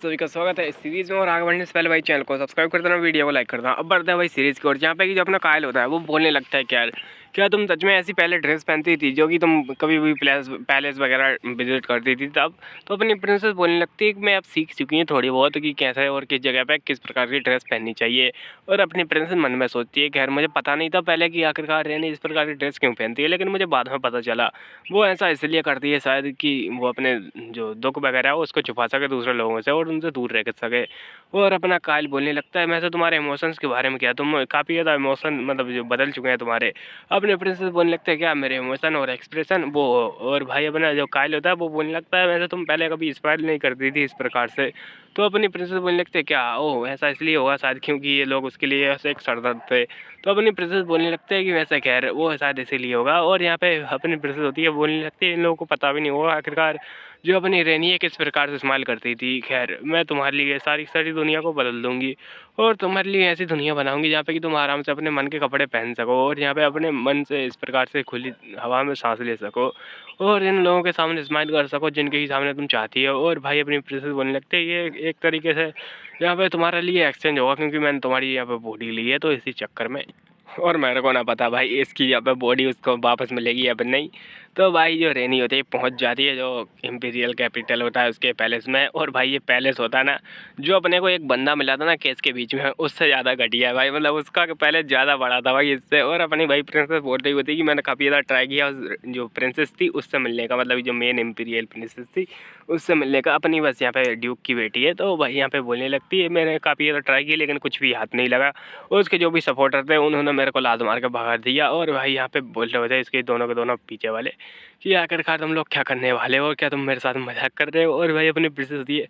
सभी का स्वागत है इस सीरीज में। और आगे बढ़ने से पहले भाई चैनल को सब्सक्राइब कर देना, वीडियो को लाइक कर देना। अब बढ़ते हैं भाई सीरीज की ओर, जहाँ पे कि जो अपना कायल होता है वो बोलने लगता है क्या तुम सच में ऐसी पहले ड्रेस पहनती थी जो कि तुम कभी भी पैलेस वगैरह विजिट करती थी तब। तो अपनी प्रिंसेस बोलने लगती है कि मैं अब सीख चुकी हूँ थोड़ी बहुत कि कैसे और किस जगह पे किस प्रकार की ड्रेस पहननी चाहिए। और अपनी प्रिंसेस मन में सोचती है खैर मुझे पता नहीं था पहले कि आखिरकार रेनी इस प्रकार की ड्रेस क्यों पहनती है, लेकिन मुझे बाद में पता चला वो ऐसा इसलिए करती है शायद कि वो अपने जो दुख वगैरह है उसको छुपा सके दूसरे लोगों से और उनसे दूर रह सके। और अपना कायल बोलने लगता है मैं तो तुम्हारे इमोशंस के बारे में क्या तुम काफ़ी ज़्यादा इमोशन मतलब जो बदल चुके हैं तुम्हारे। अपने प्रिंसेस बोलने लगते हैं क्या मेरे इमोशन और एक्सप्रेशन वो। और भाई अपना जो कायल होता है वो बोलने लगता है वैसे तुम पहले कभी स्माइल नहीं करती थी इस प्रकार से। तो अपनी प्रिंसेस बोलने लगते हैं क्या ओह ऐसा इसलिए होगा शायद क्योंकि ये लोग उसके लिए ऐसे एक सरदर्द थे। तो अपनी प्रिंसेस बोलने लगते हैं कि वैसे खैर वो शायद इसीलिए होगा। और यहाँ पे अपनी प्रिंसेस होती है बोलने लगती है इन लोगों को पता भी नहीं होगा आखिरकार जो अपनी रेनी है किस प्रकार से इस्तेमाल करती थी। खैर मैं तुम्हारे लिए सारी सारी दुनिया को बदल दूंगी और तुम्हारे लिए ऐसी दुनिया बनाऊंगी जहाँ पे कि तुम आराम से अपने मन के कपड़े पहन सको और यहाँ पे अपने मन से इस प्रकार से खुली हवा में सांस ले सको और इन लोगों के सामने स्माइल कर सको जिनके ही सामने तुम चाहती हो। और भाई अपनी प्रिंसेस बोलने लगते हैं ये एक तरीके से यहाँ पे तुम्हारे लिए एक्सचेंज होगा क्योंकि मैंने तुम्हारी यहाँ पे बॉडी ली है तो इसी चक्कर में। और मेरे को ना पता भाई इसकी यहाँ पे बॉडी उसको वापस मिलेगी या फिर नहीं। तो भाई जो रेनी होती है पहुंच जाती है जो इम्पीरियल कैपिटल होता है उसके पैलेस में। और भाई ये पैलेस होता है ना जो अपने को एक बंदा मिला था ना केस के बीच में उससे ज़्यादा घटिया है भाई, मतलब उसका पैलेस ज़्यादा बड़ा था भाई इससे। और अपनी भाई प्रिंसेस बोल रही होती कि मैंने काफ़ी ज़्यादा ट्राई किया उस जो प्रिंसेस थी उससे मिलने का, मतलब जो मेन इम्पीरियल प्रिंसेस थी उससे मिलने का। अपनी बस यहाँ पे ड्यूक की बेटी है तो भाई यहाँ पे बोलने लगती है मैंने काफ़ी ज़्यादा ट्राई किया लेकिन कुछ भी हाथ नहीं लगा। और उसके जो भी सपोर्टर थे उन्होंने मेरे को लात मार के भगा दिया। और भाई यहाँ पे बोल रहे होते इसके दोनों के दोनों पीछे वाले कि आखिरकार तुम लोग क्या करने वाले हो और क्या तुम मेरे साथ मजाक कर रहे हो। और भाई अपनी प्रिंसेस होती है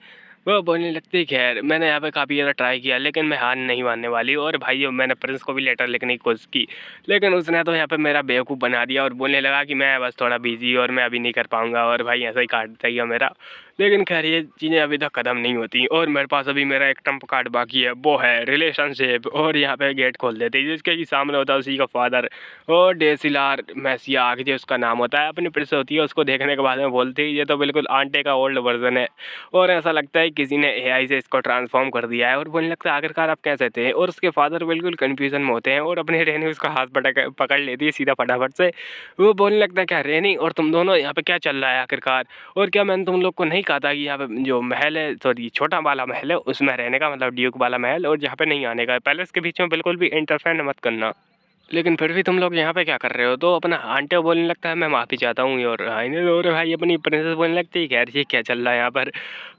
वो बोलने लगती है खैर मैंने यहाँ पे काफ़ी ज़्यादा ट्राई किया लेकिन मैं हार नहीं मानने वाली। और भाई मैंने प्रिंस को भी लेटर लिखने की कोशिश की लेकिन उसने तो यहाँ पे मेरा बेवकूफ़ बना दिया और बोलने लगा कि मैं बस थोड़ा बिजी और मैं अभी नहीं कर पाऊँगा। और भाई ऐसा ही काट दिया मेरा। लेकिन खैर ये चीज़ें अभी तक ख़त्म नहीं होती और मेरे पास अभी मेरा एक ट्रम्प कार्ड बाकी है वो है रिलेशनशिप। और यहाँ पे गेट खोल देते हैं जिसके कि सामने होता है उसी का फादर और डेसिलार मैसिया आगे जो उसका नाम होता है। अपनी प्रिंस होती है उसको देखने के बाद में बोलती है ये तो बिल्कुल आंटे का ओल्ड वर्जन है और ऐसा लगता है किसी ने एआई से इसको ट्रांसफॉर्म कर दिया है। और बोलने लगता है आखिरकार आप कैसे थे। और उसके फादर बिल्कुल कन्फ्यूजन में होते हैं और अपने रेनी उसका हाथ पकड़ लेती है सीधा फटाफट से। वो बोलने लगता है क्या रेनी और तुम दोनों यहाँ पे क्या चल रहा है आखिरकार। और क्या मैंने तुम लोग को नहीं कहा था कि यहाँ पे जो महल है सॉरी छोटा वाला महल है उसमें रहने का, मतलब ड्यूक वाला महल, और यहाँ पे नहीं आने का, पैलेस के बीच में बिल्कुल भी इंटरफेयर मत करना। लेकिन फिर भी तुम लोग यहाँ पे क्या कर रहे हो। तो अपना आंटे बोलने लगता है मैं माफ़ी चाहता हूँ। और और भाई अपनी प्रिंसेस बोलने लगती है खैर ये क्या चल रहा है यहाँ पर।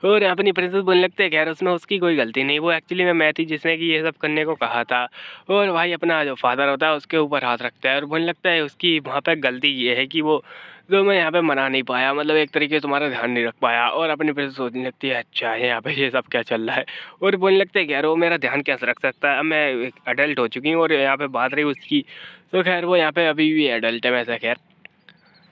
और अपनी प्रिंसेस बोलने लगते हैं खैर उसमें उसकी कोई गलती नहीं, वो एक्चुअली मैं थी जिसने कि ये सब करने को कहा था। और भाई अपना जो फादर होता है उसके ऊपर हाथ रखता है और बोलने लगता है उसकी वहाँ पर गलती ये है कि वो तो मैं यहाँ पे मना नहीं पाया, मतलब एक तरीके से तुम्हारा ध्यान नहीं रख पाया। और अपनी प्रिंसेस सोचने लगती है अच्छा है यहाँ पे ये सब क्या चल रहा है। और बोलने लगते हैं यार वो मेरा ध्यान कैसे रख सकता है, अब मैं एक अडल्ट हो चुकी हूँ और यहाँ पे बात रही उसकी। तो खैर वो यहाँ पे अभी भी एडल्ट है वैसे खैर,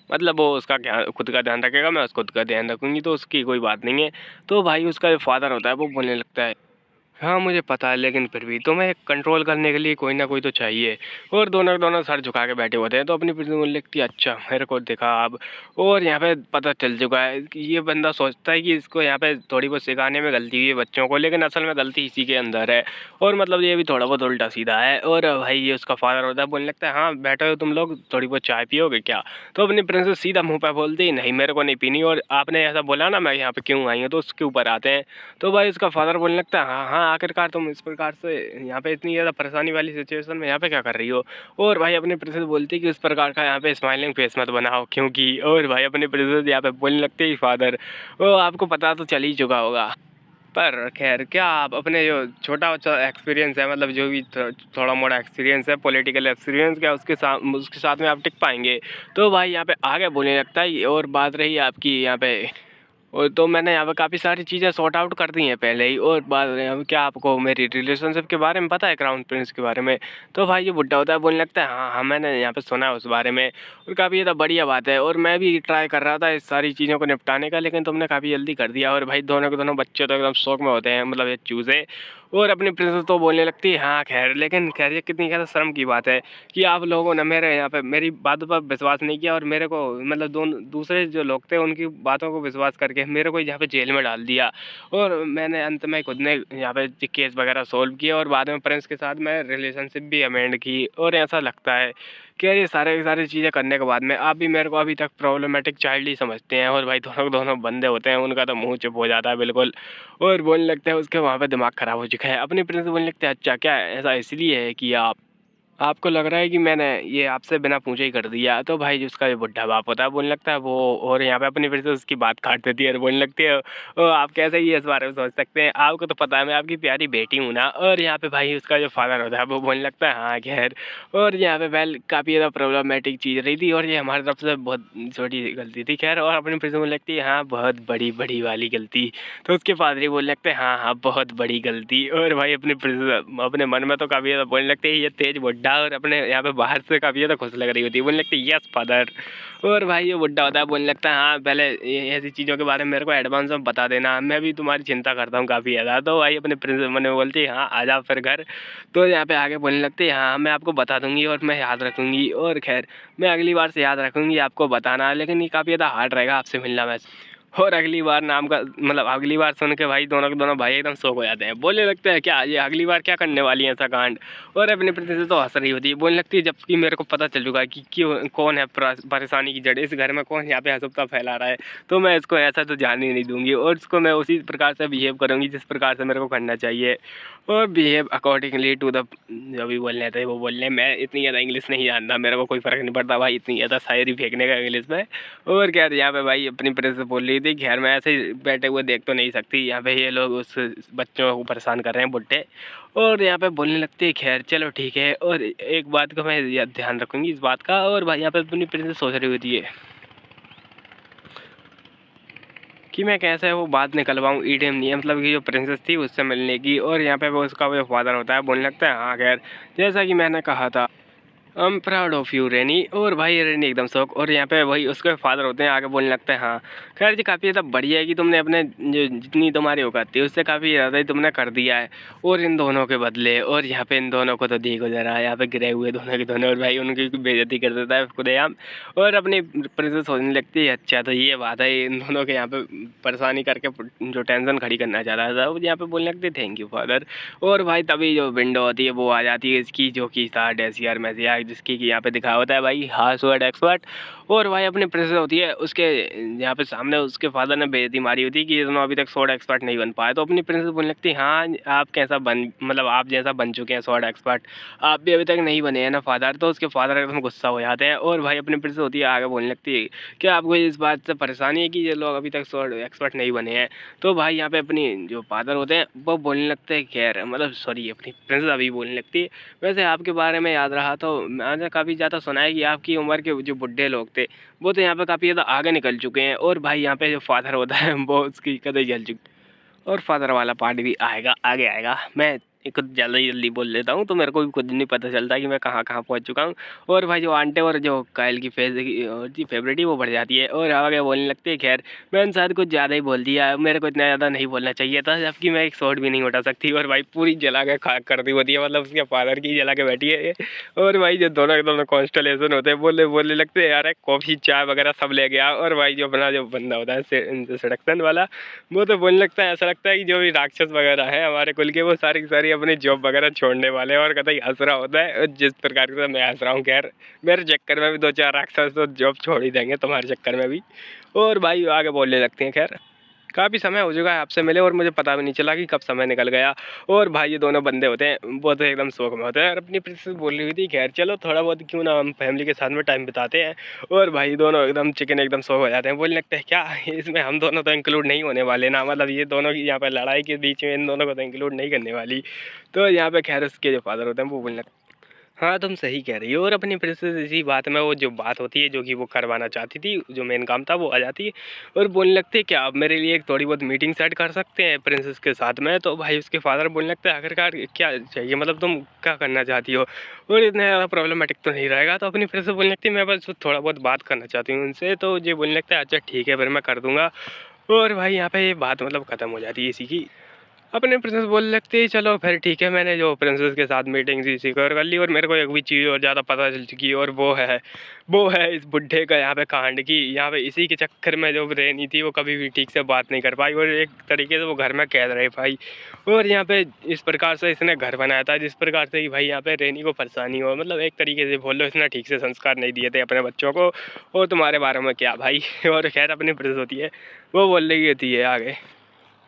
मतलब वो उसका क्या खुद का ध्यान रखेगा मैं उसका खुद का ध्यान रखूँगी तो उसकी कोई बात नहीं है। तो भाई उसका जो फादर होता है वो बोलने लगता है हाँ मुझे पता है लेकिन फिर भी तुम्हें कंट्रोल करने के लिए कोई ना कोई तो चाहिए। और दोनों के दोनों सर झुका के बैठे होते हैं। तो अपनी प्रिंसेस बोलने लगती है अच्छा मेरे को दिखा अब। और यहाँ पे पता चल चुका है कि ये बंदा सोचता है कि इसको यहाँ पे थोड़ी बहुत सिखाने में गलती हुई है बच्चों को, लेकिन असल में गलती इसी के अंदर है। और मतलब ये भी थोड़ा बहुत उल्टा सीधा है। और भाई ये उसका फादर होता है बोलने लगता है हाँ बैठे हो तुम लोग थोड़ी बहुत चाय पियोगे क्या। तो अपनी प्रिंसेस सीधा मुँह पर बोलती है नहीं मेरे को नहीं पीनी और आपने ऐसा बोला ना मैं यहाँ पे क्यों आई हूँ, तो उसके ऊपर आते हैं। तो भाई उसका फादर बोलने लगता है हाँ हाँ आखिरकार तुम इस प्रकार से यहाँ पे इतनी ज़्यादा परेशानी वाली सिचुएशन में यहाँ पे क्या कर रही हो। और भाई अपनी प्रिंसेस बोलती है कि इस प्रकार का यहाँ पे स्माइलिंग फेस मत बनाओ क्योंकि। और भाई अपनी प्रिंसेस यहाँ पे बोलने लगते ही फादर वो आपको पता तो चल ही चुका होगा। पर खैर क्या आप अपने जो छोटा बच्चा एक्सपीरियंस है, मतलब जो भी थोड़ा मोड़ा एक्सपीरियंस है पॉलिटिकल एक्सपीरियंस, क्या उसके साथ में आप टिक पाएंगे। तो भाई यहाँ पे आगे बोलने लगता है और बात रही आपकी यहाँ पे और तो मैंने यहाँ पे काफ़ी सारी चीज़ें सॉर्ट आउट कर दी हैं पहले ही। और बात अब क्या आपको मेरी रिलेशनशिप के बारे में पता है, क्राउन प्रिंस के बारे में। तो भाई जो बुड्ढा होता है बोलने लगता है हाँ हाँ मैंने यहाँ पे सुना है उस बारे में और काफ़ी ज़्यादा बढ़िया बात है और मैं भी ट्राई कर रहा था इस सारी चीज़ों को निपटाने का लेकिन तुमने काफ़ी जल्दी कर दिया। और भाई दोनों के दोनों बच्चे तो एकदम शौक में होते हैं, मतलब ये चूज़े। और अपनी प्रिंसेस तो बोलने लगती है हाँ खैर। लेकिन खैर ये कितनी ज़्यादा शर्म की बात है कि आप लोगों ने मेरे यहाँ पे मेरी बातों पर विश्वास नहीं किया और मेरे को मतलब दोनों दूसरे जो लोग थे उनकी बातों को विश्वास करके मेरे को यहाँ पे जेल में डाल दिया। और मैंने अंत में खुद ने यहाँ पे केस वगैरह सोल्व किया और बाद में प्रिंस के साथ मैं रिलेशनशिप भी अमेंड की। और ऐसा लगता है कि यार ये सारी चीज़ें करने के बाद में आप भी मेरे को अभी तक प्रॉब्लमेटिक चाइल्ड ही समझते हैं। और भाई दोनों दोनों बंदे होते हैं, उनका तो मुंह चुप हो जाता है बिल्कुल और बोलने लगते हैं उसके वहाँ पे दिमाग ख़राब हो चुका है। अपनी प्रिंस बोलने लगते हैं अच्छा क्या ऐसा इसलिए है कि आपको लग रहा है कि मैंने ये आपसे बिना पूछे ही कर दिया। तो भाई जिसका ये बुढ़ा बाप होता है बोलने लगता है वो, और यहाँ पे अपनी फिर से उसकी बात काट देती है और बोलने लगती है ओ आप कैसे ही इस बारे में सोच सकते हैं, आपको तो पता है मैं आपकी प्यारी बेटी हूँ ना। और यहाँ पे भाई उसका जो फादर होता है वो बोलने लगता है हाँ खैर। और यहाँ पे वेल काफ़ी ज़्यादा प्रॉब्लमेटिक चीज़ रही थी और ये हमारी तरफ से बहुत छोटी गलती थी खैर। और अपनी फिर से बोलने लगती है हाँ बहुत बड़ी बड़ी वाली गलती। तो उसके फादर ही बोलने लगते हैं हाँ हाँ बहुत बड़ी गलती। और भाई अपने मन में तो काफ़ी ज़्यादा बोलने लगते हैं ये तेज बुढ़ा, और अपने यहाँ पे बाहर से काफ़ी ज़्यादा खुश लग रही होती है, बोलने लगती है यस फादर। और भाई ये बुढ़ा होता है बोलने लगता है हाँ पहले ऐसी चीज़ों के बारे में मेरे को एडवांस में बता देना, मैं भी तुम्हारी चिंता करता हूँ काफ़ी ज़्यादा। तो भाई अपने प्रिंस मैंने बोलती है हाँ आ जाओ फिर घर। तो यहाँ पे आगे बोलने लगती है हाँ मैं आपको बता दूँगी और मैं याद रखूँगी। और खैर मैं अगली बार से याद रखूँगी आपको बताना, लेकिन ये काफ़ी ज़्यादा हार्ड रहेगा आपसे मिलना वैसे। और अगली बार नाम का मतलब अगली बार सुन के भाई दोनों के दोनों भाई एकदम शौक हो जाते हैं, बोलने लगते हैं क्या ये अगली बार क्या करने वाली है ऐसा कांड। और अपनी प्रिंसेस तो हंस रही होती है, बोलने लगती है जबकि मेरे को पता चल चुका है कि क्यों कौन है परेशानी की जड़, इस घर में कौन यहाँ पे अशुभता फैला रहा है, तो मैं इसको ऐसा तो जाने नहीं दूंगी और इसको मैं उसी प्रकार से बिहेव करूँगी जिस प्रकार से मेरे को करना चाहिए। और बिहेव अकॉर्डिंगली टू द जो भी बोलने थे वो बोलने। मैं इतनी ज़्यादा इंग्लिश नहीं जानता, मेरे को कोई फ़र्क नहीं पड़ता भाई इतनी ज़्यादा शायरी फेंकने का इंग्लिश में। और क्या यहाँ पे भाई अपनी प्रिंसेस बोल रही थी खैर मैं ऐसे ही बैठे हुए देख तो नहीं सकती, यहाँ पे ये लोग उस बच्चों को परेशान कर रहे हैं बुड्ढे। और यहाँ पे बोलने लगती है खैर चलो ठीक है। और एक बात का मैं ध्यान रखूँगी इस बात का। और भाई यहाँ पे अपनी प्रिंसेस सोच रही होती है कि मैं कैसे वो बात निकलवाऊँ ईडीएम नहीं है मतलब कि जो प्रिंसेस थी उससे मिलने की। और यहाँ पे वो उसका वो फादर होता है बोलने लगता है हाँ खैर जैसा कि मैंने कहा था I am proud of you Renee. और भाई रेनी एकदम शौक। और यहाँ पे वही उसके फादर होते हैं आगे बोलने लगते हैं हाँ खैर जी काफ़ी ज़्यादा बढ़िया है कि तुमने अपने जो जितनी तुम्हारी औकात थी उससे काफ़ी ज़्यादा ही तुमने कर दिया है और इन दोनों के बदले। और यहाँ पे इन दोनों को तो देखो जरा यहाँ पे गिरे हुए दोनों के दोनों, और भाई उनकी बेइज्जती कर देता है खुदेआम। और अपनी प्रिंसेस सोचने लगती है अच्छा तो ये बात है इन दोनों के यहाँ पे परेशानी करके जो टेंशन खड़ी करना चाह रहा था वो यहाँ पे बोलने लगते थैंक यू फादर। और भाई तभी जो विंडो होती है वो आ जाती है इसकी जो कि था डेसियर मैसिया जिसकी कि यहाँ पे दिखा होता है भाई हार्स वर्ड एक्सपर्ट। और भाई अपनी प्रिंसेस होती है उसके यहाँ पे सामने उसके फादर ने बेइज्जती मारी होती है कि ये दोनों अभी तक स्वॉर्ड एक्सपर्ट नहीं बन पाए। तो अपनी प्रिंसेस बोलने लगती है हाँ आप कैसा बन मतलब आप जैसा बन चुके हैं स्वॉर्ड एक्सपर्ट, आप भी अभी तक नहीं बने हैं ना फादर। तो उसके फादर एकदम गुस्सा हो जाते हैं। और भाई अपनी प्रिंसेस होती है आगे बोलने लगती है क्या आपको इस बात से परेशानी है कि ये लोग अभी तक स्वॉर्ड एक्सपर्ट नहीं बने हैं। तो भाई यहाँ पे अपनी जो फादर होते हैं वो बोलने लगते हैं खैर मतलब सॉरी अपनी प्रिंसेस अभी बोलने लगती है वैसे आपके बारे में याद रहा तो मैंने काफ़ी ज़्यादा सुना है कि आपकी उम्र के जो बुढ़े लोग थे वो तो यहाँ पे काफ़ी ज़्यादा आगे निकल चुके हैं। और भाई यहाँ पे जो फादर होता है वो उसकी कदर जल चुकी और फादर वाला पार्ट भी आएगा आगे आएगा। मैं एक जल्दी जल्दी बोल लेता हूँ तो मेरे को भी खुद नहीं पता चलता कि मैं कहाँ कहाँ पहुँच चुका हूँ। और भाई जो आंटे और जो कायल की फेवरेट वो बढ़ जाती है और आगे बोलने लगती है खैर मैंने शायद कुछ ज़्यादा ही बोल दिया, मेरे को इतना ज़्यादा नहीं बोलना चाहिए था जबकि मैं एक शॉट भी नहीं उठा सकती। और भाई पूरी जला के खा कर दी होती है मतलब उसके फादर की जला के बैठी है। और भाई जो दोनों के दोनों कॉन्स्टलेशन होते हैं बोलने बोलने लगते हैं यार कॉफ़ी चाय वगैरह सब ले गया। और भाई जो अपना जो बंदा होता है सेडक्शन वाला वो तो बोलने लगता है ऐसा लगता है कि जो भी राक्षस वगैरह है हमारे कुल के वो सारी की सारी अपनी जॉब वगैरह छोड़ने वाले हैं। और कतई हंस रहा होता है जिस प्रकार से मैं हंस रहा हूँ। खैर मेरे चक्कर में भी दो चार राक्षस तो जॉब छोड़ ही देंगे तुम्हारे चक्कर में भी। और भाई आगे बोलने लगते हैं खैर काफ़ी समय हो चुका है आपसे मिले और मुझे पता भी नहीं चला कि कब समय निकल गया। और भाई ये दोनों बंदे होते हैं वो तो एकदम शौक में होते हैं। और अपनी प्रिंसेस बोल रही हुई थी खैर चलो थोड़ा बहुत क्यों ना हम फैमिली के साथ में टाइम बिताते हैं। और भाई दोनों एकदम चिकन एकदम शौक हो जाते हैं, बोलने लगते हैं क्या इसमें हम दोनों तो इंक्लूड नहीं होने वाले ना, मतलब ये दोनों की यहाँ पर लड़ाई के बीच में इन दोनों को तो इंक्लूड नहीं करने वाली। तो यहाँ पे खैर उसके जो फादर होते हैं वो बोलने हाँ तुम सही कह रही हो। और अपनी प्रिंसेस इसी बात में वो जो बात होती है जो कि वो करवाना चाहती थी जो मेन काम था वो आ जाती है। और बोलने लगते हैं क्या आप मेरे लिए एक थोड़ी बहुत मीटिंग सेट कर सकते हैं प्रिंसेस के साथ में। तो भाई उसके फादर बोलने लगते हैं आखिरकार क्या चाहिए मतलब तुम क्या करना चाहती हो और इतना ज़्यादा प्रॉब्लमेटिक तो नहीं रहेगा। तो अपनी प्रिंसेस बोलने लगती है मैं बस थोड़ा बहुत बात करना चाहती हूँ उनसे। तो ये बोलने लगता है अच्छा ठीक है फिर मैं कर दूँगा। और भाई यहाँ पे ये बात मतलब ख़त्म हो जाती है इसी की। अपने प्रिंसेस बोलने लगती है चलो फिर ठीक है, मैंने जो प्रिंसेस के साथ मीटिंग सिक्योर कर ली और मेरे को एक भी चीज़ और ज़्यादा पता चल चुकी है, और वो है इस बुढ़े का यहाँ पे कांड की। यहाँ पे इसी के चक्कर में जो रेनी थी वो कभी भी ठीक से बात नहीं कर पाई और एक तरीके से वो घर में कैद रह पाई। और यहाँ पे इस प्रकार से इसने घर बनाया था जिस प्रकार से कि भाई यहाँ पे रेनी को परेशानी हो, मतलब एक तरीके से बोल लो इसने ठीक से संस्कार नहीं दिए थे अपने बच्चों को। और तुम्हारे बारे में क्या भाई। और खैर अपनी प्रिंसेस होती है वो बोल रही होती है आगे,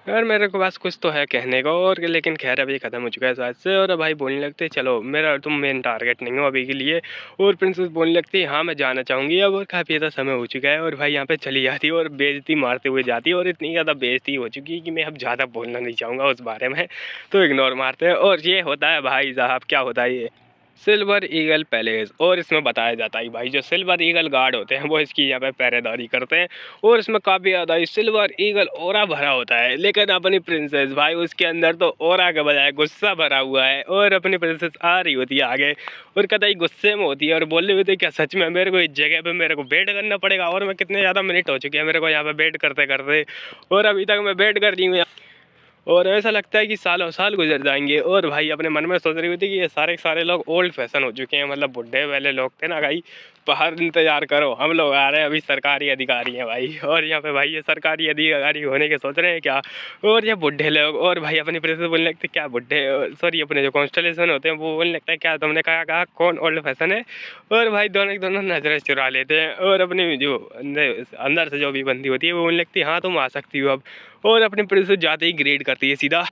यार मेरे को पास कुछ तो है कहने को, और लेकिन खैर अभी ख़त्म हो चुका है शायद से। और भाई बोलने लगते चलो मेरा तुम मेन टारगेट नहीं हो अभी के लिए। और प्रिंसेस बोलने लगती है हाँ मैं जाना चाहूँगी अब, और काफ़ी ज़्यादा समय हो चुका है। और भाई यहाँ पे चली जाती है और बेइज्जती मारते हुए जाती है, और इतनी ज़्यादा बेइज्जती हो चुकी है कि मैं अब ज़्यादा बोलना नहीं चाहूँगा उस बारे में, तो इग्नोर मारते हैं। और ये होता है भाई साहब, क्या होता है ये सिल्वर ईगल पैलेस। और इसमें बताया जाता है भाई जो सिल्वर ईगल गार्ड होते हैं वो इसकी यहाँ पे पहरेदारी करते हैं, और इसमें काफ़ी ज़्यादा सिल्वर ईगल ओरा भरा होता है। लेकिन अपनी प्रिंसेस भाई उसके अंदर तो ओरा के बजाय गुस्सा भरा हुआ है, और अपनी प्रिंसेस आ रही होती है आगे और कतई गुस्से में होती है और बोल रही होती है क्या सच में मेरे को इस जगह पे मेरे को वेट करना पड़ेगा, और मैं कितने ज़्यादा मिनट हो चुके हैं मेरे को यहाँ पे वेट करते करते, और अभी तक मैं वेट कर रही हूँ। और ऐसा लगता है कि सालों साल गुजर जाएंगे। और भाई अपने मन में सोच रही होती कि ये सारे के सारे लोग ओल्ड फैशन हो चुके हैं, मतलब बुढ़े वाले लोग थे ना भाई, बाहर इंतजार करो हम लोग आ रहे हैं, अभी सरकारी अधिकारी हैं भाई। और यहाँ पे भाई ये सरकारी अधिकारी होने के सोच रहे हैं क्या, और ये बुढ़े लोग। और भाई अपनी प्रिंसेस बोलने लगते क्या बुढ़े, सॉरी अपने जो कॉन्स्टलेशन होते हैं वो बोलने लगता है क्या तुमने कहा कौन ओल्ड फैशन है। और भाई दोनों दोनों नजरें चुरा लेते हैं, और अपनी जो अंदर से जो भी बंदी होती है वो बोलने लगती है हाँ तुम आ सकती हो अब। और अपनी प्रिंसेस जाते ही ग्रेड करती है सीधा,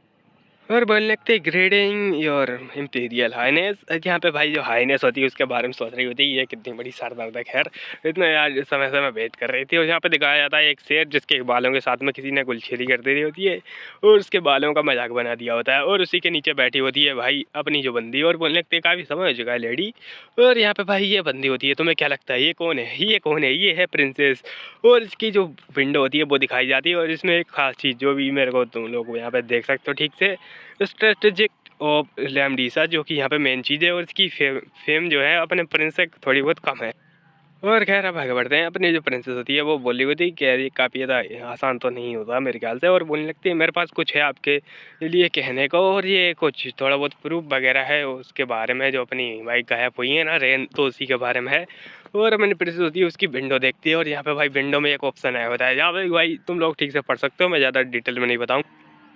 और बोलने लगते ग्रेडिंग योर इम्पीरियल हाइनेस। यहाँ पे भाई जो हाइनेस होती है उसके बारे में सोच रही होती है ये कितनी बड़ी सरदर्द है। खैर इतना यार समय से मैं वेट कर रही थी। और यहाँ पे दिखाया जाता है एक शेर जिसके बालों के साथ में किसी ने गुलछेरी कर दी होती है और उसके बालों का मजाक बना दिया होता है, और उसी के नीचे बैठी होती है भाई अपनी जो बंदी, और बोलने लगते काफ़ी समय हो चुका है लेडी। और यहाँ पे भाई ये बंदी होती है, तुम्हें क्या लगता है ये कौन है, ये कौन है, ये है प्रिंसेस। और इसकी जो विंडो होती है वो दिखाई जाती है, और इसमें एक खास चीज़ जो भी मेरे को तुम लोग यहाँ पे देख सकते हो ठीक से, स्ट्रेटेजिक ऑफ लैमडीसा, जो कि यहाँ पे मेन चीज़ है। और इसकी फेम जो है अपने प्रिंस से थोड़ी बहुत कम है। और खैर अब आगे बढ़ते हैं। अपनी जो प्रिंसेस होती है वो बोली होती है कि यार ये काफ़ी ज़्यादा आसान तो नहीं होता मेरे ख्याल से, और बोलने लगती है मेरे पास कुछ है आपके लिए कहने को, और ये कुछ थोड़ा बहुत प्रूफ वगैरह है उसके बारे में जो अपनी भाई गायब हुई है ना रेन, तो उसी के बारे में है। और अपनी प्रिंसेस होती है उसकी विंडो देखती है, और यहाँ पे भाई विंडो में एक ऑप्शन आया होता है जहाँ पे भाई तुम लोग ठीक से पढ़ सकते हो, मैं ज़्यादा डिटेल में नहीं बताऊँ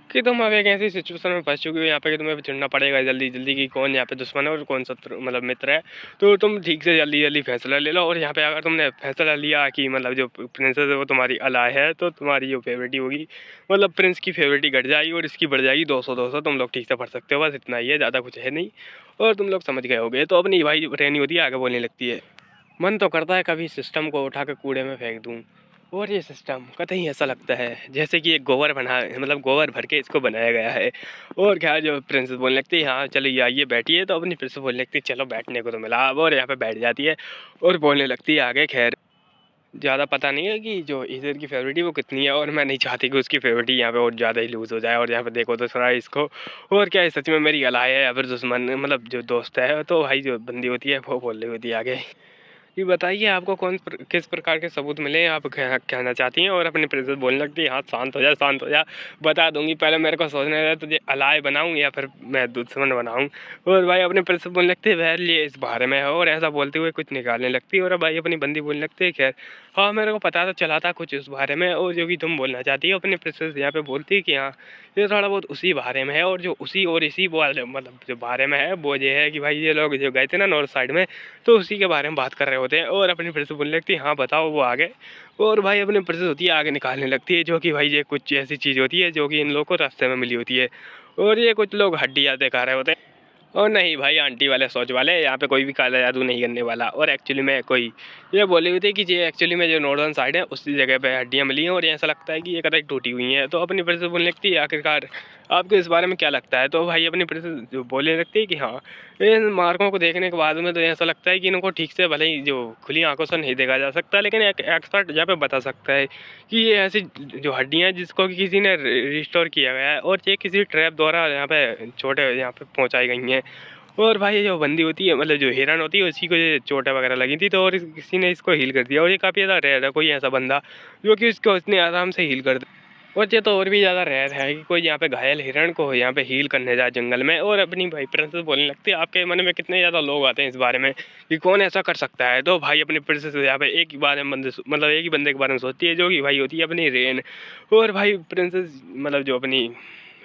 कि तुम अब एक ऐसी सिचुएशन में फंस चुकी हो यहाँ पे कि तुम्हें चुनना पड़ेगा जल्दी जल्दी कि कौन यहाँ पे दुश्मन है और कौन शत्रु मतलब मित्र है। तो तुम ठीक से जल्दी जल्दी फैसला ले लो। और यहाँ पे अगर तुमने फैसला लिया कि मतलब जो प्रिंसेस है वो तुम्हारी अलाय है, तो तुम्हारी जो फेवरेटी होगी मतलब प्रिंस की फेवरेटी घट जाएगी और इसकी बढ़ जाएगी 200 तुम लोग ठीक से पढ़ सकते हो, बस इतना ही है, ज़्यादा कुछ है नहीं। और तुम लोग समझ गए होगे। तो अपनी भाई रहनी होती है आगे बोलने लगती है, मन तो करता है कभी सिस्टम को उठा के कूड़े में फेंक दूँ, और ये सिस्टम कतई ऐसा लगता है जैसे कि एक गोबर बना मतलब गोबर भर के इसको बनाया गया है। और क्या जो प्रिंसेस बोलने लगती है हाँ चलो ये आइए बैठिए, तो अपनी प्रिंसेस बोलने लगती है चलो बैठने को तो मिला अब, और यहाँ पे बैठ जाती है और बोलने लगती है आगे। खैर ज़्यादा पता नहीं है कि जो इधर की फेवरेटी वो कितनी है, और मैं नहीं चाहती कि उसकी फेवरेटी यहाँ पे और ज़्यादा ही लूज़ हो जाए। और यहाँ पे देखो तो थोड़ा इसको, और क्या है सच में मेरी अलाय है या फिर दुश्मन मतलब जो दोस्त है। तो भाई जो बंदी होती है वो बोल रही होती है आगे ये बताइए आपको किस प्रकार के सबूत मिले आप कहना चाहती हैं। और अपनी प्रिंसेस बोलने लगती है हाँ शांत हो जा शांत हो जा, बता दूंगी, पहले मेरे को सोचने दे तुझे अलाय बनाऊं या फिर मैं दुश्मन बनाऊं। और भाई अपनी प्रिंसेस बोलने लगती है वह ये इस बारे में है, और ऐसा बोलते हुए कुछ निकालने लगती है। और भाई अपनी बंदी बोलने लगती है खैर हाँ मेरे को पता तो चला था कुछ उस बारे में, और जो कि तुम बोलना चाहती हो। अपनी प्रिंसेस यहाँ पे बोलती है कि हाँ ये थोड़ा बहुत उसी बारे में है, और जो उसी और इसी मतलब जो बारे में है वो ये है कि भाई ये लोग जो गए थे ना नॉर्थ साइड में, तो उसी के बारे में बात कर रहे होते हैं। और अपनी प्रिंसेस बोलने लगती है हाँ बताओ वो आगे। और भाई अपनी प्रिंसेस होती है आगे निकालने लगती है, जो कि भाई ये कुछ ऐसी चीज़ होती है जो कि इन लोगों को रास्ते में मिली होती है, और ये कुछ लोग हड्डियाँ दिखा रहे होते हैं। और नहीं भाई आंटी वाले सोच वाले, यहाँ पे कोई भी काला जादू नहीं करने वाला। और एक्चुअली में कोई ये बोली हुई थी कि ये एक्चुअली में जो नॉर्दर्न साइड है उसी जगह पे हड्डियाँ मिली हैं, और ऐसा लगता है कि ये कतई टूटी हुई हैं। तो अपनी प्रिंसेस बोलने लगती है आखिरकार आपको इस बारे में क्या लगता है। तो भाई अपनी प्रिंसेस जो बोलने लगती है कि हाँ इन मार्कों को देखने के बाद में तो ऐसा लगता है कि इनको ठीक से भले ही जो खुली आंखों से नहीं देखा जा सकता, लेकिन एक एक्सपर्ट यहाँ पे बता सकता है कि ये ऐसी जो हड्डियाँ हैं जिसको कि किसी ने रिस्टोर किया गया है, और ये किसी ट्रैप द्वारा यहाँ पे छोटे यहाँ पे पहुँचाई गई हैं। और भाई ये जो बंदी होती है मतलब जो हिरन होती है उसी को ये चोटें वगैरह लगी थी, तो और किसी ने इसको हील कर दिया। और ये काफ़ी ज़्यादा रेयर है कोई ऐसा बंदा जो कि इसको इतने आराम से हील कर दे। और ये तो और भी ज़्यादा रेयर है कि कोई यहाँ पे घायल हिरण को यहाँ पे हील करने जाए जंगल में और अपनी भाई प्रिंसेस बोलने लगती है। आपके मन में कितने ज़्यादा लोग आते हैं इस बारे में कि कौन ऐसा कर सकता है। तो भाई अपनी प्रिंसेस यहाँ पे एक ही बारे में मतलब एक ही बंदे के बारे में सोचती है, जो कि भाई होती है अपनी रेन। और भाई प्रिंसेस मतलब जो अपनी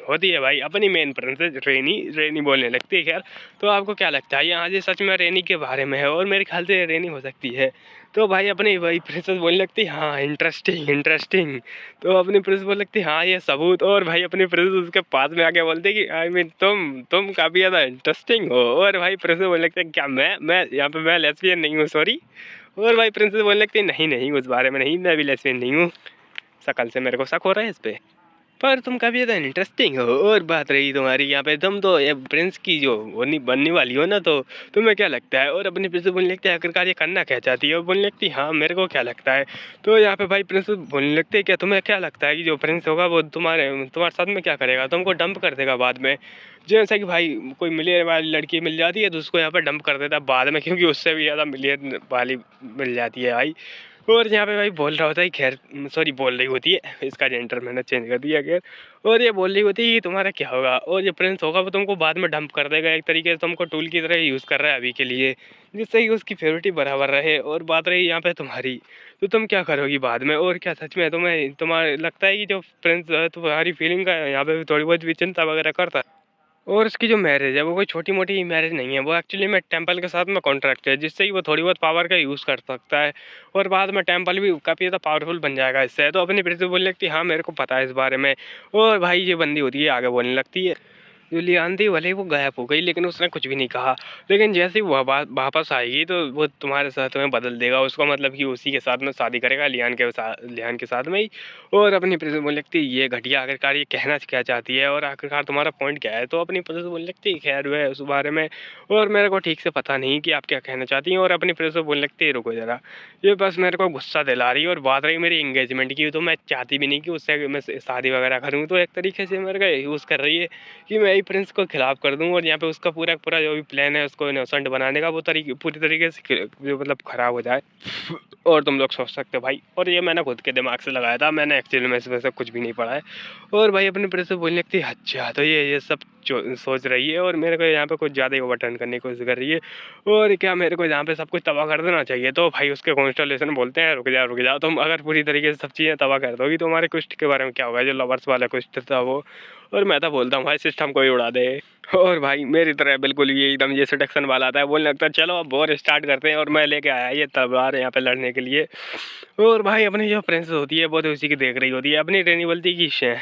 होती है भाई अपनी मेन प्रिंसेस रेनी रेनी बोलने लगती है। खैर तो आपको क्या लगता है यहाँ ये सच में रेनी के बारे में है? और मेरे ख्याल से रेनी हो सकती है। तो भाई अपनी भाई प्रिंसेस बोलने लगती है हाँ इंटरेस्टिंग इंटरेस्टिंग। तो अपनी प्रिंसेस बोलने लगती है हाँ ये सबूत। और भाई अपनी प्रिंसेस उसके पास में आके बोलती है कि आई मीन तुम काफ़ी ज़्यादा इंटरेस्टिंग हो। और भाई प्रिंसेस बोलने लगती है क्या मैं यहाँ पे मैं लेस्बियन नहीं हूँ, सॉरी। और भाई प्रिंसेस बोलने लगती है नहीं नहीं उस बारे में नहीं, मैं भी लेस्बियन नहीं हूँ। शकल से मेरे को शक हो रहा है इस पे, पर तुम काफ़ी ज़्यादा इंटरेस्टिंग हो। और बात रही तुम्हारी यहाँ पे तुम तो ये प्रिंस की जो होनी बनने वाली हो ना, तो तुम्हें क्या लगता है? और अपनी प्रिंस बोलने लगती है आखिरकार ये करना क्या चाहती है? और बोलने लगती है हाँ मेरे को क्या लगता है। तो यहाँ पे भाई प्रिंस बोलने लगते हैं क्या तुम्हें क्या लगता है कि जो प्रिंस होगा वो तुम्हारे साथ में क्या करेगा? तुमको डंप कर देगा बाद में। जैसा कि भाई कोई मिलियन वाली लड़की मिल जाती है तो उसको यहाँ पे डंप कर देता है बाद में, क्योंकि उससे भी ज़्यादा मिलियन वाली मिल जाती है भाई। और यहाँ पे भाई बोल रहा होता है खैर, सॉरी बोल रही होती है, इसका जेंडर मैंने चेंज कर दिया खैर। और ये बोल रही होती है कि तुम्हारा क्या होगा, और ये प्रिंस होगा वो तुमको बाद में डंप कर देगा, एक तरीके से तुमको टूल की तरह यूज़ कर रहा है अभी के लिए, जिससे कि उसकी फेवरेटी बराबर रहे। और बात रही यहाँ पे तुम्हारी, तो तुम क्या करोगी बाद में? और क्या सच में तुम्हारे लगता है कि जो प्रिंस तुम्हारी फीलिंग का यहाँ पे थोड़ी बहुत भी चिंता वगैरह करता है? और उसकी जो मैरिज है वो कोई छोटी मोटी मैरिज नहीं है, वो एक्चुअली में टेंपल के साथ में कॉन्ट्रैक्ट है, जिससे कि वो थोड़ी बहुत पावर का यूज़ कर सकता है। और बाद में टेंपल भी काफ़ी ज़्यादा पावरफुल बन जाएगा इससे। तो अपनी प्रिंसिपल बोलने लगती है हाँ मेरे को पता है इस बारे में। और भाई ये बंदी होती है आगे बोलने लगती है, जो लियान थी भले ही वो गायब हो गई लेकिन उसने कुछ भी नहीं कहा। लेकिन जैसे ही वो वापस आएगी तो वो तुम्हारे साथ में बदल देगा उसको, मतलब कि उसी के साथ में शादी करेगा लियान के साथ में ही। और अपनी प्रिंसेस बोलने लगती है ये घटिया आखिरकार ये कहना क्या चाहती है और आखिरकार तुम्हारा पॉइंट क्या है? तो अपनी प्रिंसेस बोलने लगती है खैर वह उस बारे में और मेरे को ठीक से पता नहीं कि आप क्या कहना चाहती हैं। और अपनी प्रिंसेस बोलने लगती है रुको ज़रा, ये बस मेरे को गुस्सा दिला रही है। और बात रही मेरी एंगेजमेंट की, तो मैं चाहती भी नहीं कि उससे मैं शादी वगैरह करूँ, तो एक तरीके से मेरे को यूज़ कर रही है कि मैं ही प्रिंस को खिलाफ कर दूँ और यहाँ पे उसका पूरा पूरा जो भी प्लान है उसको इनोसेंट बनाने का वो पूरी तरीके से जो मतलब ख़राब हो जाए। और तुम लोग सोच सकते हो भाई, और ये मैंने खुद के दिमाग से लगाया था, मैंने एक्चुअली में इसमें से कुछ भी नहीं पढ़ा है। और भाई अपने प्रिंस से बोलने लगती है अच्छा तो ये सब सोच रही है और मेरे को यहाँ पे कुछ ज़्यादा ही ओवरटर्न करने की कोशिश कर रही है। और क्या मेरे को यहाँ पे सब कुछ तबाह कर देना चाहिए? तो भाई उसके कॉन्स्टलेशन बोलते हैं रुक जाओ, तुम अगर पूरी तरीके से सब चीज़ें तबाह कर दोगी तो हमारे कुछ के बारे में क्या होगा? जो लवर्स वाला कुछ था वो। और मैं तो बोलता हूँ भाई सिस्टम को ही उड़ा दे। और भाई मेरी तरह बिल्कुल ये एकदम ये सेडक्शन वाला आता है, बोलने लगता है चलो अब वॉर स्टार्ट करते हैं। और मैं लेके आया ये तलवार यहाँ पे लड़ने के लिए। और भाई अपनी जो प्रिंसेस होती है वो तो उसी की देख रही होती है, अपनी रेनी बोलती की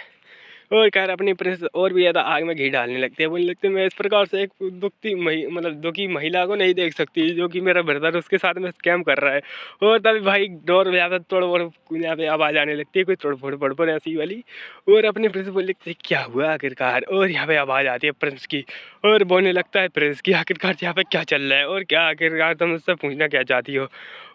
और कह रहा अपनी प्रिंस और भी ज़्यादा आग में घी डालने लगती है, बोलने लगते हैं मैं इस प्रकार से एक मतलब दुखी महिला को नहीं देख सकती जो कि मेरा ब्रदर उसके साथ में स्कैम कर रहा है। और तभी भाई डोर यहाँ पे तोड़ फोड़ यहाँ पे आवाज़ आने लगती है, कोई तोड़ फोड़ पड़ ऐसी वाली। और अपनी प्रिंस बोल लगती है क्या हुआ आखिरकार? और यहाँ पे आवाज़ आती है प्रिंस की और बोलने लगता है प्रिंस की आखिरकार यहाँ पे क्या चल रहा है और क्या आखिरकार तुम मुझसे पूछना क्या चाहती हो?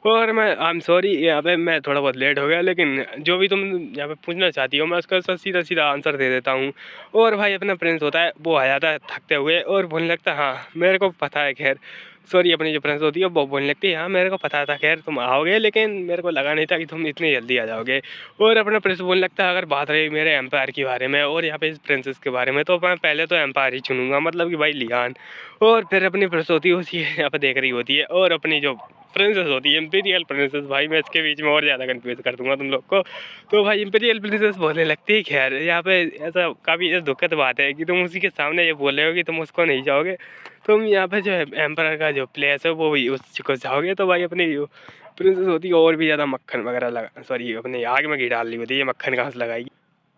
और मैं आई एम सॉरी यहाँ पे मैं थोड़ा बहुत लेट हो गया, लेकिन जो भी तुम यहाँ पे पूछना चाहती हो मैं उसका सीधा सीधा आंसर दे देता हूँ। और भाई अपना प्रिंस होता है वो आ जाता है थकते हुए और बोलने लगता है हाँ मेरे को पता है खैर, सॉरी अपनी जो प्रिंस होती है वो बोलने लगती है हाँ मेरे को पता था खैर तुम आओगे, लेकिन मेरे को लगा नहीं था कि तुम इतनी जल्दी आ जाओगे। और अपना प्रिंस बोलने लगता है अगर बात रही मेरे एम्पायर के बारे में और यहाँ पे इस प्रिंसेस के बारे में, तो मैं पहले तो एम्पायर ही चुनूंगा, मतलब कि भाई लियान। और फिर अपनी प्रिंस होती है यहाँ पे देख रही होती है और अपनी जो प्रिंसेस होती है इंपीरियल प्रिंसेस, भाई मैं इसके बीच में और ज़्यादा कंफ्यूज कर दूंगा तुम लोग को। तो भाई इंपीरियल प्रिंसेस बोलने लगती है खैर यहाँ पे ऐसा काफ़ी दुखद बात है कि तुम उसी के सामने ये बोल रहे हो कि तुम उसको नहीं जाओगे, तुम यहाँ पे जो है एम्पर का जो प्लेस है वो भी उसको जाओगे। तो भाई अपनी जो प्रिंसेस होती है और भी ज़्यादा मक्खन वगैरह लगा, सॉरी अपनी आग में घी डाल रही होती है, मक्खन कहाँ से लगाएगी?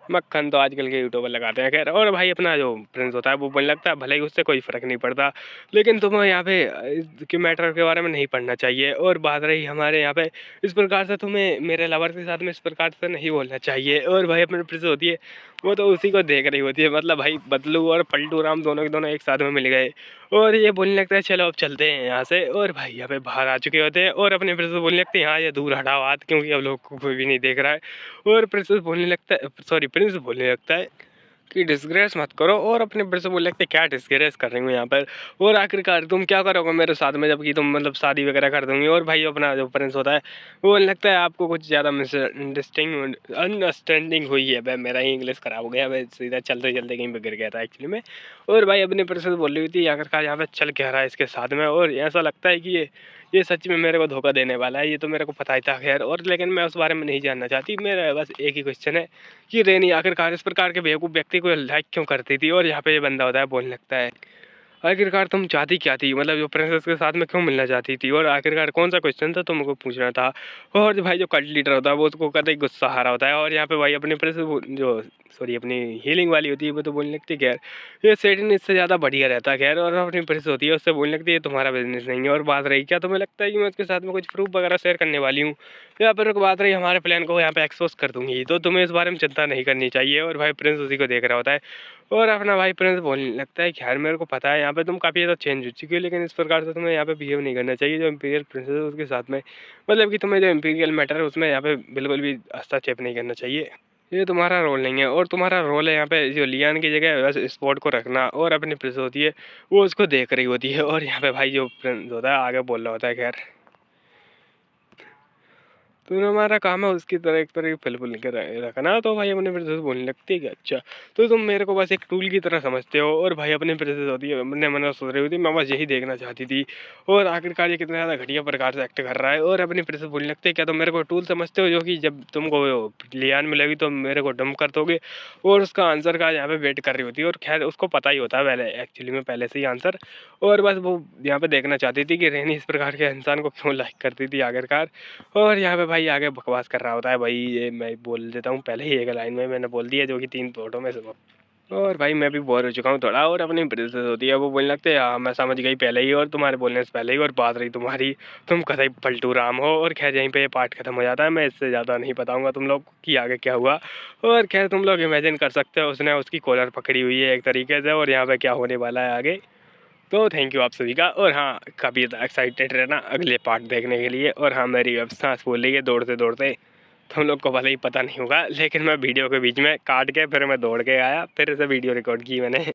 मक्खन तो आजकल के यूट्यूबर लगाते हैं खैर। और भाई अपना जो प्रिंस होता है वो बोलने लगता है भले ही उससे कोई फ़र्क नहीं पड़ता, लेकिन तुम्हें यहाँ पे के मैटर के बारे में नहीं पढ़ना चाहिए। और बात रही हमारे यहाँ पे इस प्रकार से तुम्हें मेरे लवर के साथ में इस प्रकार से नहीं बोलना चाहिए। और भाई अपनी प्रिंस होती है वो तो उसी को देख रही होती है, मतलब भाई बदलू और पलटू राम दोनों के दोनों एक साथ में मिल गए। और ये बोलने लगता है चलो अब चलते हैं यहाँ से। और भाई यहाँ पे बाहर आ चुके होते हैं और अपने प्रिंस बोलने लगते हैं हाँ ये दूर हटाओ हाथ, क्योंकि अब लोग को कोई भी नहीं देख रहा है। और प्रिंसेस बोलने लगता है, सॉरी प्रिंस बोलने लगता है कि डिस्ग्रेस मत करो, और अपने फिर से बोल लगते क्या डिस्ग्रेस कर रही हूँ यहाँ पर, और आखिरकार तुम क्या करोगे मेरे साथ में, जबकि तुम मतलब शादी वगैरह कर दूंगी। और भाई अपना जो प्रिंस होता है वो लगता है आपको कुछ ज़्यादा मिसअंडरस्टैंडिंग अंडरस्टैंडिंग हुई है। भाई मेरा ही इंग्लिश खराब हो गया, मैं सीधा चलते चलते कहीं पर गिर गया था एक्चुअली में। और भाई अपने प्रिंस से बोल रही थी आखिरकार यहाँ पे चल क्या रहा है इसके साथ में, और ऐसा लगता है कि ये सच में मेरे को धोखा देने वाला है, ये तो मेरे को पता ही था खैर। और लेकिन मैं उस बारे में नहीं जानना चाहती, मेरा बस एक ही क्वेश्चन है कि रेनी आखिरकार इस प्रकार के बेवकूफ़ व्यक्ति को लाइक क्यों करती थी, और यहाँ पे ये बंदा होता है बोलने लगता है आखिरकार तुम चाहती क्या थी, मतलब जो प्रिंसेस के साथ में क्यों मिलना चाहती थी, और आखिरकार कौन सा क्वेश्चन था तुमको पूछना था। और जो भाई जो कल्ट लीडर होता है वो उसको कहते ही गुस्सा आ रहा होता है, और यहाँ पे भाई अपनी प्रिंसेस जो सॉरी अपनी हीलिंग वाली होती है वो तो बोलने लगती है खैर ये सेटिन इससे ज़्यादा बढ़िया रहता है खैर। और अपनी प्रिंसेस होती है उससे बोलने लगती है तुम्हारा बिजनेस नहीं है। और बात रही क्या तुम्हें लगता है कि मैं उसके साथ में कुछ प्रूफ वगैरह शेयर करने वाली हूँ, या फिर बात रही हमारे प्लान को यहाँ पे एक्सपोज कर दूंगी, तो तुम्हें इस बारे में चिंता नहीं करनी चाहिए। और भाई प्रिंस उसी को देख रहा होता है, और अपना भाई प्रिंस बोलने लगता है कि यार मेरे को पता है यहाँ पे तुम काफ़ी ज़्यादा चेंज हो चुकी हो, लेकिन इस प्रकार से तुम्हें यहाँ पे बिहेव नहीं करना चाहिए। जो इंपीरियल प्रिंसेस है उसके साथ में, मतलब कि तुम्हें जो इंपीरियल मैटर है उसमें यहाँ पे बिल्कुल भी हस्तक्षेप नहीं करना चाहिए। ये तुम्हारा रोल नहीं है, और तुम्हारा रोल है यहाँ पे जो लियान की जगह बस स्पॉट को रखना, और अपनी प्रिंस होती है वो उसको देख रही होती है। और यहाँ पे भाई जो प्रिंस होता है आगे बोल रहा होता है खैर तो हमारा काम है उसकी तरह एक तरह की फुल के रखना। तो भाई अपने प्रिंसेस बोलने लगती है कि अच्छा तो तुम मेरे को बस एक टूल की तरह समझते हो। और भाई अपनी प्रिंसेस होती है अपने मन में सोच रही होती मैं बस यही देखना चाहती थी, और आखिरकार ये कितना ज़्यादा घटिया प्रकार से एक्ट कर रहा है। और अपनी प्रिंसेस बोलने लगती है क्या तुम मेरे को टूल समझते हो, जो कि जब तुमको लियान मिलेगी तो मेरे को डंप कर दोगे। और उसका आंसर का यहाँ पे वेट कर रही होती है, और खैर उसको पता ही होता है पहले एक्चुअली में पहले से ही आंसर। और बस वो यहाँ पे देखना चाहती थी कि रेनी इस प्रकार के इंसान को क्यों लाइक करती थी आखिरकार। और यहाँ पे भाई आगे बकवास कर रहा होता है भाई, ये मैं बोल देता हूँ पहले ही एक लाइन में मैंने बोल दिया जो कि 3 फोटो में से। और भाई मैं भी बोर हो चुका हूँ थोड़ा, और अपनी प्रिंसेस होती है वो बोलने लगते हैं हाँ मैं समझ गई पहले ही, और तुम्हारे बोलने से पहले ही, और बात रही तुम्हारी तुम कतई पलटू राम हो। और खैर यहीं पे ये पार्ट खत्म हो जाता है, मैं इससे ज़्यादा नहीं बताऊंगा तुम लोग कि आगे क्या हुआ। और खैर तुम लोग इमेजिन कर सकते हो उसने उसकी कॉलर पकड़ी हुई है एक तरीके से, और यहाँ पे क्या होने वाला है आगे। तो थैंक यू आप सभी का, और हाँ काफ़ी एक्साइटेड रहना अगले पार्ट देखने के लिए। और हाँ मेरी अब सांस फूल रही है दौड़ते दौड़ते, तुम लोग को भले ही पता नहीं होगा, लेकिन मैं वीडियो के बीच में काट के फिर मैं दौड़ के आया, फिर से वीडियो रिकॉर्ड की मैंने।